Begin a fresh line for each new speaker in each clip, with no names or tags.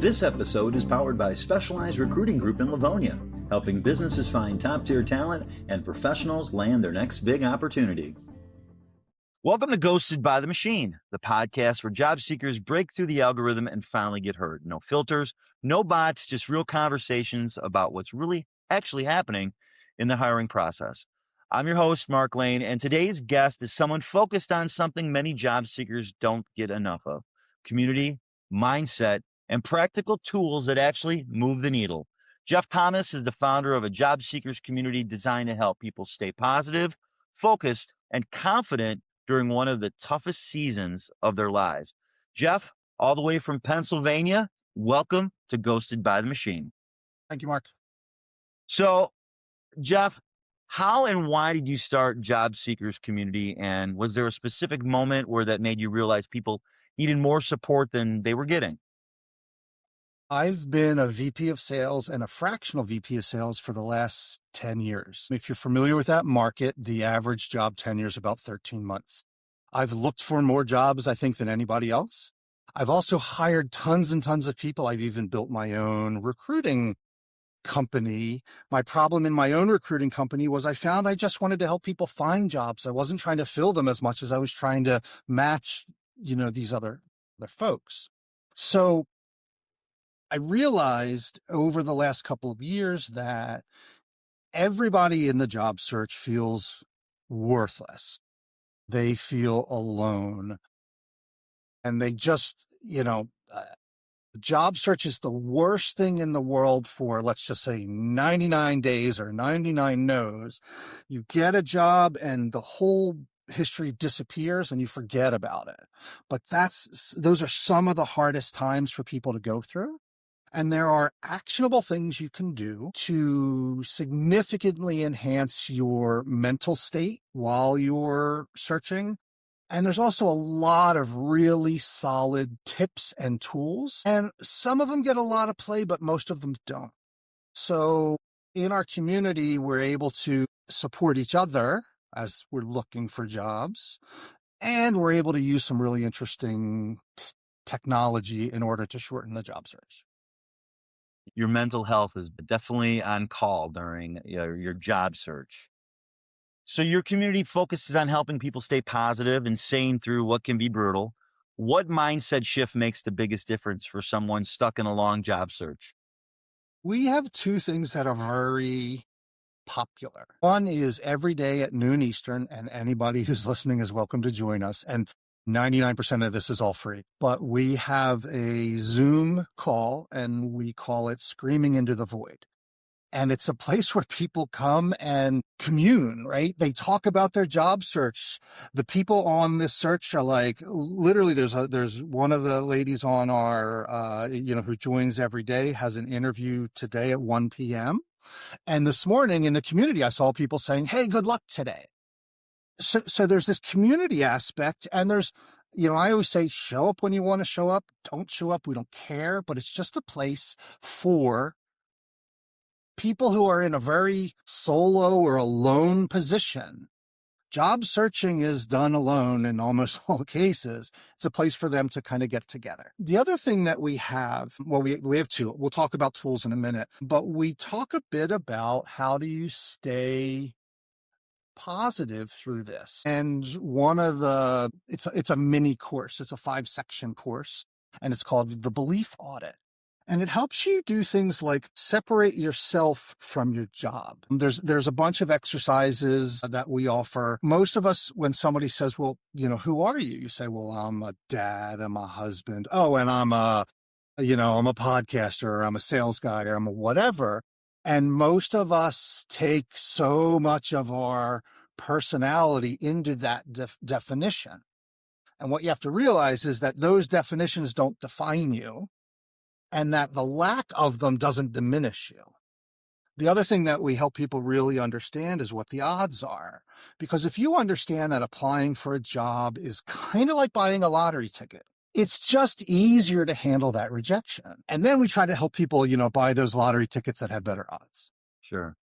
This episode is powered by Specialized Recruiting Group in Livonia, helping businesses find top-tier talent and professionals land their next big opportunity. Welcome to Ghosted by the Machine, the podcast where job seekers break through the algorithm and finally get heard. No filters, no bots, just real conversations about what's really actually happening in the hiring process. I'm your host, Mark Lane, and today's guest is someone focused on something many job seekers don't get enough of: community, mindset, and practical tools that actually move the needle. Jeff Thomas is the founder of a job seekers community designed to help people stay positive, focused, and confident during one of the toughest seasons of their lives. Jeff, all the way from Pennsylvania, welcome to Ghosted by the Machine.
Thank you, Mark.
So, Jeff, how and why did you start Job Seekers Community? And was there a specific moment where that made you realize people needed more support than they were getting?
I've been a VP of sales and a fractional VP of sales for the last 10 years. If you're familiar with that market, the average job tenure is about 13 months. I've looked for more jobs, I think, than anybody else. I've also hired tons and tons of people. I've even built my own recruiting company. My problem in my own recruiting company was I found I just wanted to help people find jobs. I wasn't trying to fill them as much as I was trying to match, these other folks. So I realized over the last couple of years that everybody in the job search feels worthless. They feel alone. And they just, job search is the worst thing in the world for, let's just say, 99 days or 99 no's. You get a job and the whole history disappears and you forget about it. But those are some of the hardest times for people to go through. And there are actionable things you can do to significantly enhance your mental state while you're searching. And there's also a lot of really solid tips and tools. And some of them get a lot of play, but most of them don't. So in our community, we're able to support each other as we're looking for jobs. And we're able to use some really interesting technology in order to shorten the job search.
Your mental health is definitely on call during your job search. So your community focuses on helping people stay positive and sane through what can be brutal. What mindset shift makes the biggest difference for someone stuck in a long job search?
We have two things that are very popular. One is every day at noon Eastern, and anybody who's listening is welcome to join us. And 99% of this is all free, but we have a Zoom call and we call it Screaming into the Void. And it's a place where people come and commune, right? They talk about their job search. The people on this search are like, literally there's one of the ladies on our, who joins every day, has an interview today at 1 p.m. And this morning in the community, I saw people saying, hey, good luck today. So there's this community aspect, and there's, I always say, show up when you want to show up. Don't show up. We don't care, but it's just a place for people who are in a very solo or alone position. Job searching is done alone in almost all cases. It's a place for them to kind of get together. The other thing that we have, we have two. We'll talk about tools in a minute, but we talk a bit about how do you stay positive through this. And it's a mini course. It's a 5-section course, and it's called the Belief Audit. And it helps you do things like separate yourself from your job. There's a bunch of exercises that we offer. Most of us, when somebody says, well, who are you? You say, well, I'm a dad, I'm a husband. Oh, and I'm a podcaster, or I'm a sales guy, or I'm a whatever. And most of us take so much of our personality into that definition. And what you have to realize is that those definitions don't define you, and that the lack of them doesn't diminish you. The other thing that we help people really understand is what the odds are. Because if you understand that applying for a job is kind of like buying a lottery ticket, it's just easier to handle that rejection. And then we try to help people, buy those lottery tickets that have better odds.
Sure.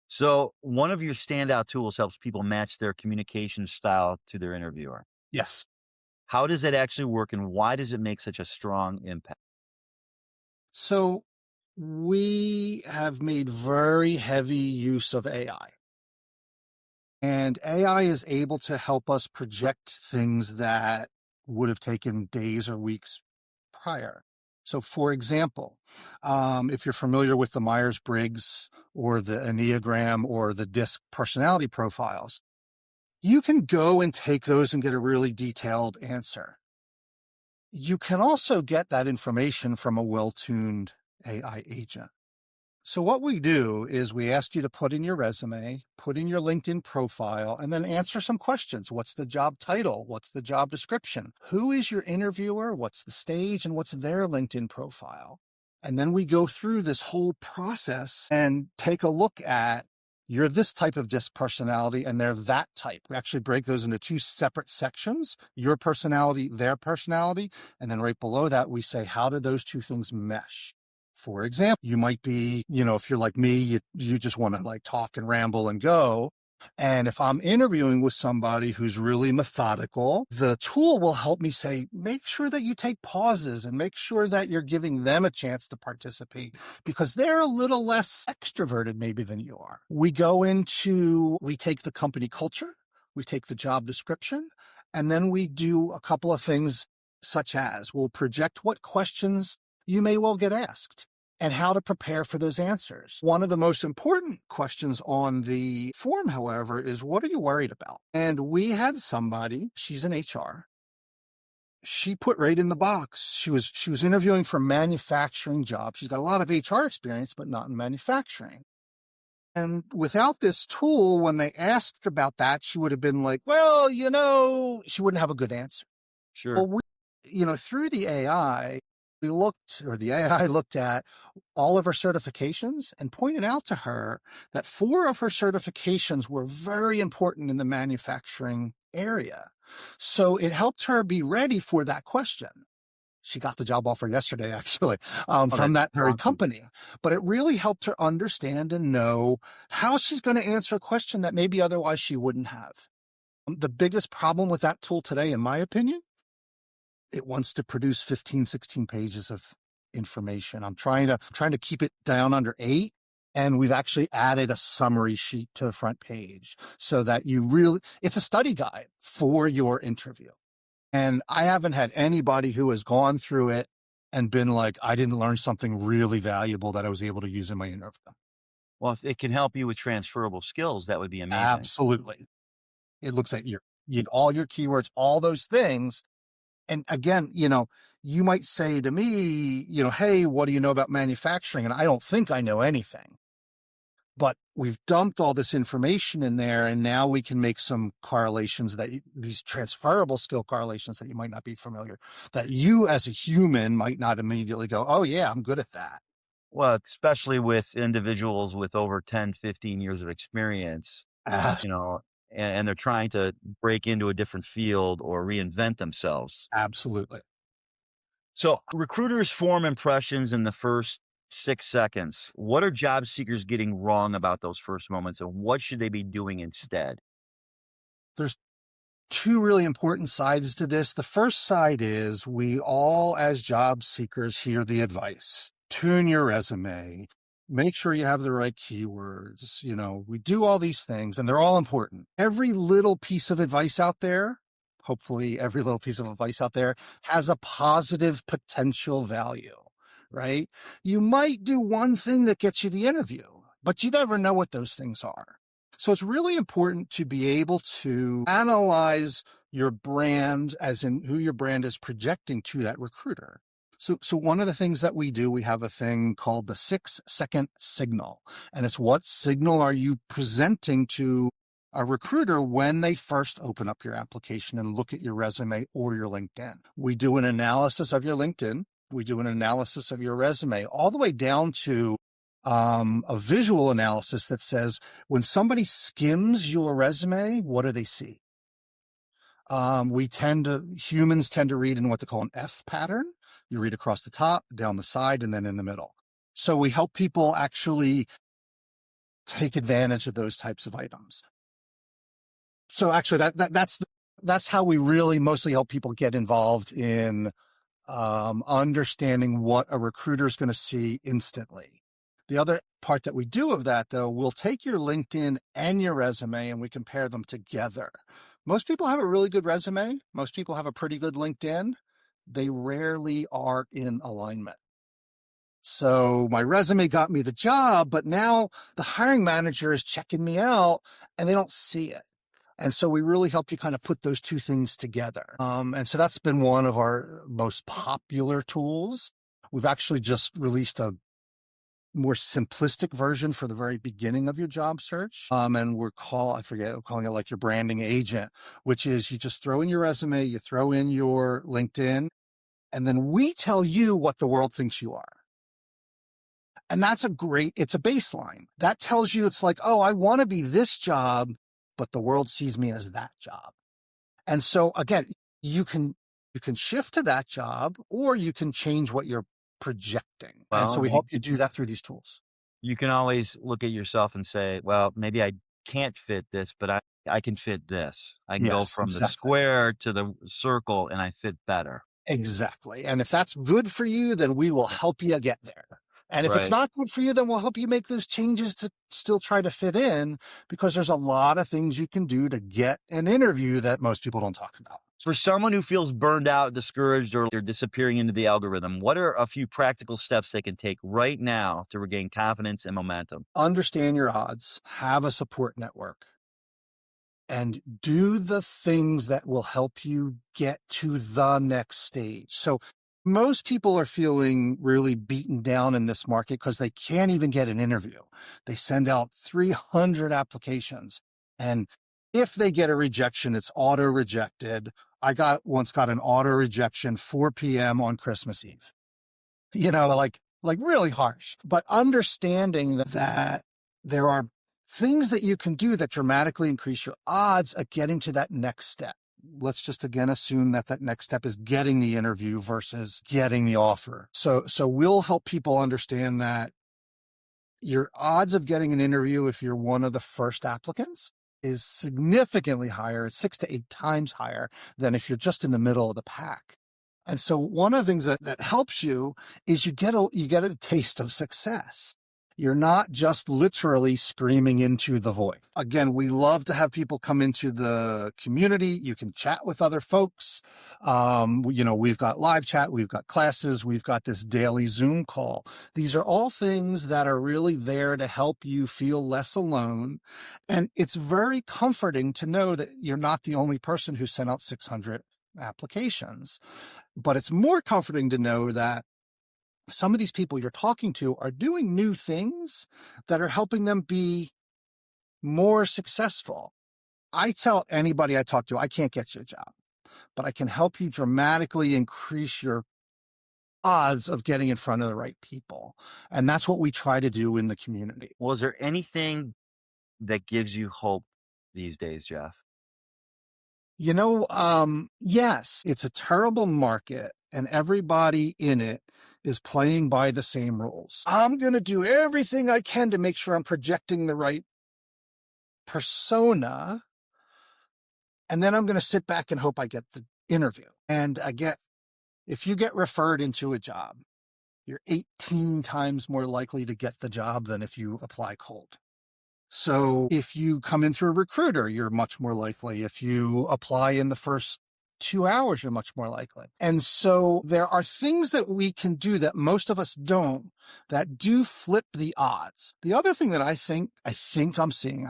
So one of your standout tools helps people match their communication style to their interviewer.
Yes.
How does that actually work, and why does it make such a strong impact?
So we have made very heavy use of AI. And AI is able to help us project things that would have taken days or weeks prior. So, for example, if you're familiar with the Myers-Briggs or the Enneagram or the DISC personality profiles, you can go and take those and get a really detailed answer. You can also get that information from a well-tuned AI agent. So what we do is we ask you to put in your resume, put in your LinkedIn profile, and then answer some questions. What's the job title? What's the job description? Who is your interviewer? What's the stage? And what's their LinkedIn profile? And then we go through this whole process and take a look at, you're this type of DISC personality and they're that type. We actually break those into two separate sections, your personality, their personality. And then right below that, we say, how do those two things mesh? For example, you might be, if you're like me, you just want to like talk and ramble and go. And if I'm interviewing with somebody who's really methodical, the tool will help me say, make sure that you take pauses and make sure that you're giving them a chance to participate because they're a little less extroverted maybe than you are. We take the company culture, we take the job description, and then we do a couple of things such as we'll project what questions you may well get asked and how to prepare for those answers. One of the most important questions on the form, however, is what are you worried about? And we had somebody, she's in HR. She put right in the box. She was interviewing for a manufacturing job. She's got a lot of HR experience, but not in manufacturing. And without this tool, when they asked about that, she would have been like, well, she wouldn't have a good answer.
Sure.
Well, through the AI, the AI looked at all of her certifications and pointed out to her that 4 of her certifications were very important in the manufacturing area. So it helped her be ready for that question. She got the job offer yesterday, actually, from that very company. But it really helped her understand and know how she's going to answer a question that maybe otherwise she wouldn't have. The biggest problem with that tool today, in my opinion, it wants to produce 15, 16 pages of information. I'm trying to keep it down under 8. And we've actually added a summary sheet to the front page so that it's a study guide for your interview. And I haven't had anybody who has gone through it and been like, I didn't learn something really valuable that I was able to use in my interview.
Well, if it can help you with transferable skills, that would be amazing.
Absolutely. It looks at all your keywords, all those things. And again, you might say to me, hey, what do you know about manufacturing? And I don't think I know anything. But we've dumped all this information in there, and now we can make some correlations these transferable skill correlations that you might not be familiar, that you as a human might not immediately go, oh yeah, I'm good at that.
Well, especially with individuals with over 10, 15 years of experience, and they're trying to break into a different field or reinvent themselves.
Absolutely.
So recruiters form impressions in the first 6 seconds. What are job seekers getting wrong about those first moments, and what should they be doing instead?
There's 2 really important sides to this. The first side is we all, as job seekers, hear the advice. Tune your resume. Make sure you have the right keywords. We do all these things, and they're all important. Every little piece of advice out there, hopefully every little piece of advice out there, has a positive potential value, right? You might do one thing that gets you the interview, but you never know what those things are. So it's really important to be able to analyze your brand, as in who your brand is projecting to that recruiter. So one of the things that we do, we have a thing called the 6-second signal. And it's what signal are you presenting to a recruiter when they first open up your application and look at your resume or your LinkedIn. We do an analysis of your LinkedIn. We do an analysis of your resume, all the way down to a visual analysis that says when somebody skims your resume, what do they see? Humans tend to read in what they call an F pattern. You read across the top, down the side, and then in the middle. So we help people actually take advantage of those types of items. So actually that's how we really mostly help people get involved in understanding what a recruiter is going to see instantly. The other part that we do of that, though, we'll take your LinkedIn and your resume and we compare them together. Most people have a really good resume. Most people have a pretty good LinkedIn. They rarely are in alignment. So my resume got me the job, but now the hiring manager is checking me out and they don't see it. And so we really help you kind of put those two things together. And so that's been one of our most popular tools. We've actually just released a more simplistic version for the very beginning of your job search. And we're calling it like your branding agent, which is you just throw in your resume, you throw in your LinkedIn, and then we tell you what the world thinks you are. And it's a baseline. That tells you it's like, oh, I want to be this job, but the world sees me as that job. And so again, you can shift to that job or you can change what you're projecting. And so we help you do that through these tools.
You can always look at yourself and say, well, maybe I can't fit this, but I can fit this. I can go from the square to the circle and I fit better.
Exactly. And if that's good for you, then we will help you get there. And if it's not good for you, then we'll help you make those changes to still try to fit in, because there's a lot of things you can do to get an interview that most people don't talk about.
For someone who feels burned out, discouraged, or they're disappearing into the algorithm, what are a few practical steps they can take right now to regain confidence and momentum?
Understand your odds, have a support network, and do the things that will help you get to the next stage. So most people are feeling really beaten down in this market because they can't even get an interview. They send out 300 applications, and if they get a rejection, it's auto rejected. I once got an auto rejection 4 p.m. on Christmas Eve. Like really harsh. But understanding that there are things that you can do that dramatically increase your odds of getting to that next step. Let's just again assume that next step is getting the interview versus getting the offer. So we'll help people understand that your odds of getting an interview, if you're one of the first applicants, is significantly higher. It's 6 to 8 times higher than if you're just in the middle of the pack. And so one of the things that helps you is you get a taste of success. You're not just literally screaming into the void. Again, we love to have people come into the community. You can chat with other folks. We've got live chat, we've got classes, we've got this daily Zoom call. These are all things that are really there to help you feel less alone. And it's very comforting to know that you're not the only person who sent out 600 applications. But it's more comforting to know that some of these people you're talking to are doing new things that are helping them be more successful. I tell anybody I talk to, I can't get you a job, but I can help you dramatically increase your odds of getting in front of the right people. And that's what we try to do in the community.
Well, is there anything that gives you hope these days, Jeff?
Yes, it's a terrible market and everybody in it is playing by the same rules. I'm going to do everything I can to make sure I'm projecting the right persona. And then I'm going to sit back and hope I get the interview. And if you get referred into a job, you're 18 times more likely to get the job than if you apply cold. So if you come in through a recruiter, you're much more likely. If you apply in the first 2 hours, you're much more likely. And so there are things that we can do that most of us don't, that do flip the odds. The other thing that I think I'm seeing,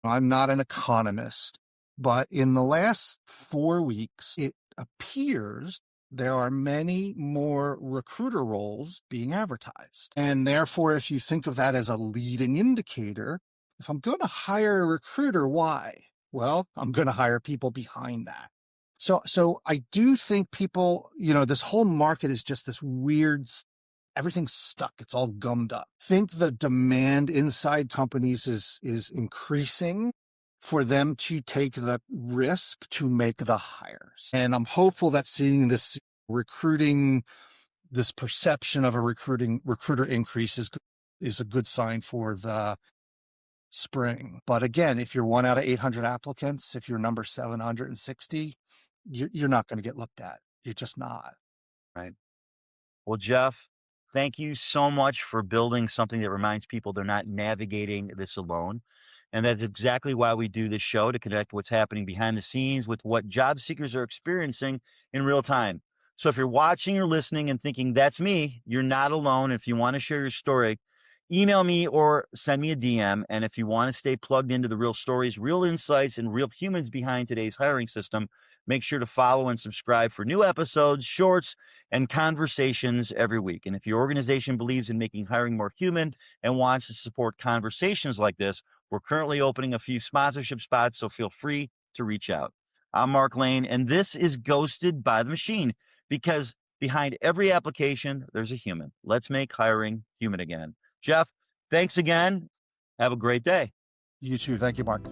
I'm not an economist, but in the last 4 weeks, it appears there are many more recruiter roles being advertised. And therefore, if you think of that as a leading indicator, if I'm going to hire a recruiter, why? Well, I'm going to hire people behind that. So I do think people, this whole market is just this weird, everything's stuck. It's all gummed up. I think the demand inside companies is increasing for them to take the risk to make the hires. And I'm hopeful that seeing this perception of a recruiter increase is a good sign for the spring. But again, if you're 1 out of 800 applicants, if you're number 760, you're not going to get looked at. You're just not.
Right. Well, Jeff, thank you so much for building something that reminds people they're not navigating this alone. And that's exactly why we do this show, to connect what's happening behind the scenes with what job seekers are experiencing in real time. So if you're watching or listening and thinking, that's me, you're not alone. If you want to share your story, email me or send me a DM. And if you want to stay plugged into the real stories, real insights, and real humans behind today's hiring system, make sure to follow and subscribe for new episodes, shorts, and conversations every week. And if your organization believes in making hiring more human and wants to support conversations like this, we're currently opening a few sponsorship spots, so feel free to reach out. I'm Mark Lane, and this is Ghosted by the Machine, because behind every application, there's a human. Let's make hiring human again. Jeff, thanks again. Have a great day.
You too. Thank you, Mark.